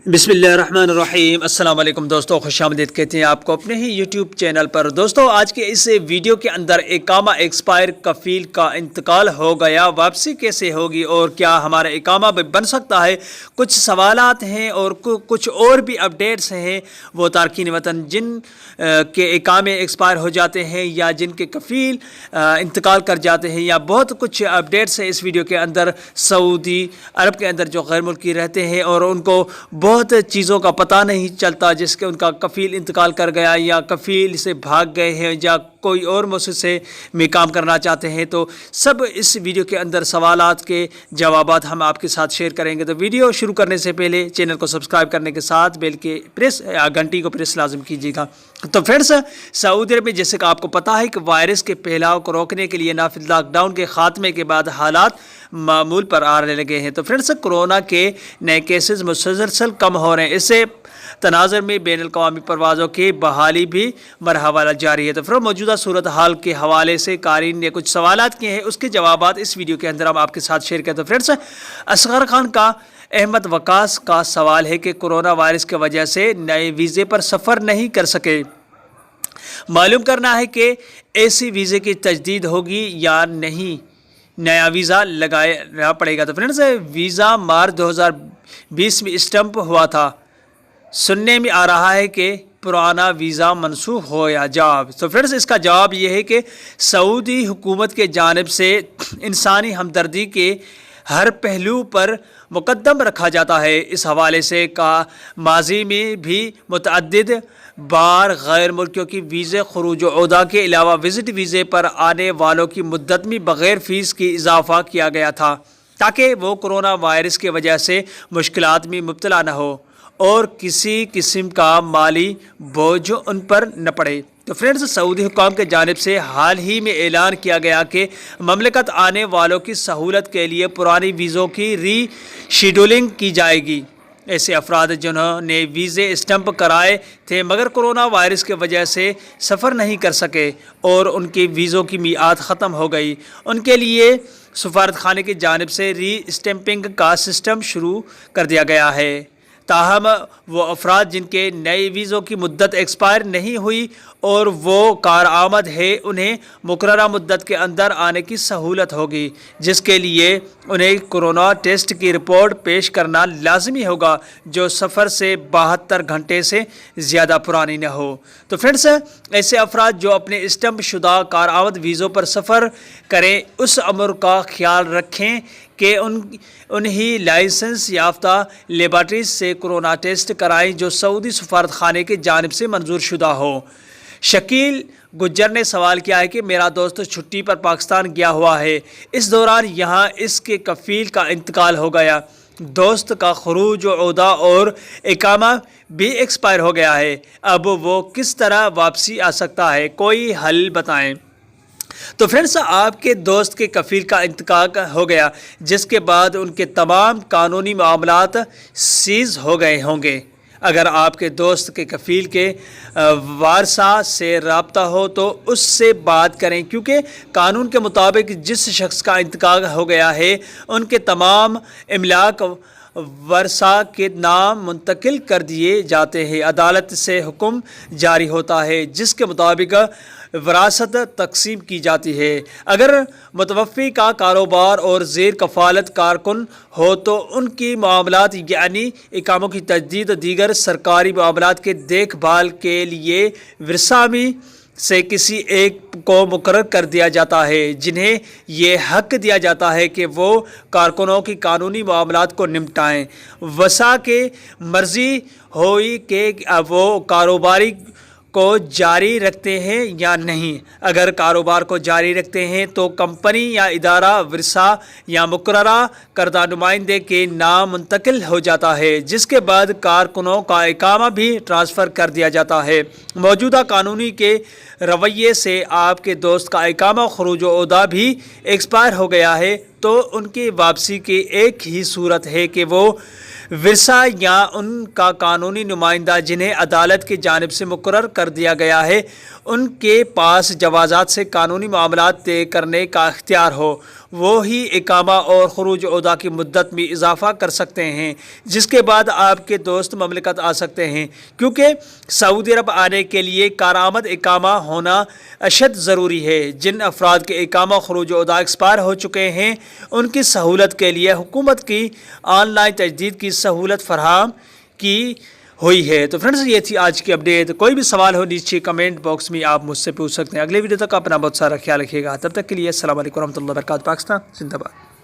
बिस्मिल्लाहिर्रहमानिर्रहीम। अस्सलाम वालेकुम दोस्तों, खुश आमदीद कहते हैं आपको अपने ही यूट्यूब चैनल पर। दोस्तों, आज के इस वीडियो के अंदर इकामा एक्सपायर कफील का इंतकाल हो गया, वापसी कैसे होगी और क्या हमारा इकामा भी बन सकता है, कुछ सवालात हैं और कुछ और भी अपडेट्स हैं। वो तारकीन वतन जिन के इकामे एक्सपायर हो जाते हैं या जिनके कफील इंतकाल कर जाते हैं, या बहुत कुछ अपडेट्स हैं इस वीडियो के अंदर। सऊदी अरब के अंदर जो गैर मुल्की रहते हैं और उनको बहुत चीज़ों का पता नहीं चलता, जिसके उनका कफ़ील इंतकाल कर गया या कफ़ील से भाग गए हैं या कोई और मुअस्ससे में काम करना चाहते हैं, तो सब इस वीडियो के अंदर सवालात के जवाबात हम आपके साथ शेयर करेंगे। तो वीडियो शुरू करने से पहले चैनल को सब्सक्राइब करने के साथ बेल के प्रेस या घंटी को प्रेस लाजम कीजिएगा। तो फ्रेंड्स, सऊदी अरब में जैसे कि आपको पता है कि वायरस के फैलाव को रोकने के लिए नाफिज लॉकडाउन के खात्मे के बाद हालात मामूल पर आने लगे हैं। तो फ्रेंड्स, कोरोना के नए केसेस मुसलसल कम हो रहे हैं। इससे तनाज़र में बैन अल-अक़वामी परवाज़ों की बहाली भी मरहला जारी है। तो फिर मौजूदा सूरत हाल के हवाले से कारीन ने कुछ सवालात किए हैं, उसके जवाबात इस वीडियो के अंदर हम आपके साथ शेयर करते हैं। तो फ्रेंड्स, असगर खान का अहमद वकास का सवाल है कि कोरोना वायरस की वजह से नए वीज़े पर सफ़र नहीं कर सके। मालूम करना है कि ऐसी वीज़े की तजदीद होगी या नहीं, नया वीज़ा लगाना पड़ेगा। तो फ्रेंड्स, वीज़ा मार्च 2020 में स्टम्प हुआ था। सुनने में आ रहा है कि पुराना वीज़ा मनसूख हो या जवाब। तो फ्रेंड्स, इसका जवाब यह है कि सऊदी हुकूमत के जानिब से इंसानी हमदर्दी के हर पहलू पर मुकद्दम रखा जाता है। इस हवाले से का माजी में भी मुतअद्दिद बार गैर मुल्कियों की वीज़े खरूज ओदा के अलावा विज़िट वीज़े पर आने वालों की मुद्दत में बग़ैर फ़ीस की इजाफ़ा किया गया था, ताकि वो कोरोना वायरस की वजह से मुश्किलात में मुब्तला न हो और किसी किस्म का माली बोझ उन पर न पड़े। तो फ्रेंड्स, सऊदी हुकाम के जानिब से हाल ही में ऐलान किया गया कि ममलकत आने वालों की सहूलत के लिए पुरानी वीज़ों की रीशेड्यूलिंग की जाएगी। ऐसे अफराद जिन्होंने वीज़े स्टम्प कराए थे मगर कोरोना वायरस की वजह से सफ़र नहीं कर सके और उनके वीज़ों की मियाद ख़त्म हो गई, उनके लिए सफारत खाने की जानिब से री स्टैंपिंग का सिस्टम शुरू कर दिया गया है। ताहम वो अफराद जिनके नए वीज़ों की मुद्दत एक्सपायर नहीं हुई और वो कारआमद है, उन्हें मुकर्ररा मुद्दत के अंदर आने की सहूलत होगी, जिसके लिए उन्हें कोरोना टेस्ट की रिपोर्ट पेश करना लाजमी होगा, जो सफ़र से 72 घंटे से ज़्यादा पुरानी न हो। तो फ्रेंड्स, ऐसे अफराद जो अपने स्टम्प शुदा कारआमद वीज़ों पर सफ़र करें, उस अमर का ख्याल रखें कि उन्हीं लाइसेंस याफ्ता लेबार्ट्रीज से कोरोना टेस्ट कराएं जो सऊदी सफारत खाने की जानिब से मंजूर शुदा हो। शकील गुज्जर ने सवाल किया है कि मेरा दोस्त छुट्टी पर पाकिस्तान गया हुआ है, इस दौरान यहाँ इसके कफ़ील का इंतकाल हो गया। दोस्त का खरूज ओदा और इकामा भी एक्सपायर हो गया है, अब वो किस तरह वापसी आ सकता है, कोई हल बताएं। तो फ्रेंड्स, आपके दोस्त के कफ़ील का इंतकाल हो गया, जिसके बाद उनके तमाम कानूनी मामलात सीज़ हो गए होंगे। अगर आपके दोस्त के कफ़ील के वारसा से रब्ता हो तो उससे बात करें, क्योंकि कानून के मुताबिक जिस शख्स का इंतकाल हो गया है उनके तमाम इमलाक वर्सा के नाम मुंतकिल कर दिए जाते हैं। अदालत से हुक्म जारी होता है जिसके मुताबिक विरासत तकसीम की जाती है। अगर मुतवफ़्फ़ी का कारोबार और ज़ेर कफ़ालत कारकुन हो तो उनकी मामलात यानी इकामों की तजदीद दीगर सरकारी मामलात के देखभाल के लिए विरसामी से किसी एक को मुकर्रर कर दिया जाता है, जिन्हें ये हक दिया जाता है कि वो कारकुनों की कानूनी मामलात को निपटाएं। वसा के मर्ज़ी होई कि वो कारोबारी को जारी रखते हैं या नहीं। अगर कारोबार को जारी रखते हैं तो कंपनी या इदारा विरसा या मुकर्ररा करदा नुमाइंदे के नाम मुंतकिल हो जाता है, जिसके बाद कारकुनों का इकामा भी ट्रांसफ़र कर दिया जाता है। मौजूदा कानूनी के रवैये से आपके दोस्त का इकामा खरूज ओदा भी एक्सपायर हो गया है, तो उनकी वापसी की एक ही सूरत है कि वो विरसा या उनका कानूनी नुमाइंदा जिन्हें अदालत की जानिब से मुकर्रर कर दिया गया है, उनके पास जवाज़ात से कानूनी मामलात तय करने का इख्तियार हो। وہی اقامہ اور خروج عہدہ کی مدت میں اضافہ کر سکتے ہیں، جس کے بعد آپ کے دوست مملکت آ سکتے ہیں، کیونکہ سعودی عرب آنے کے لیے کارآمد اقامہ ہونا اشد ضروری ہے۔ جن افراد کے اقامہ خروج عہدہ ایکسپائر ہو چکے ہیں ان کی سہولت کے لیے حکومت کی آن لائن تجدید کی سہولت فراہم کی ہوئی ہے۔ تو فرینڈز، یہ تھی آج کی اپڈیٹ۔ کوئی بھی سوال ہو نیچے کمنٹ باکس میں آپ مجھ سے پوچھ سکتے ہیں۔ اگلے ویڈیو تک اپنا بہت سارا خیال رکھیے گا، تب تک کے لیے السلام علیکم ورحمۃ اللہ وبرکاتہ۔ پاکستان زندہ باد۔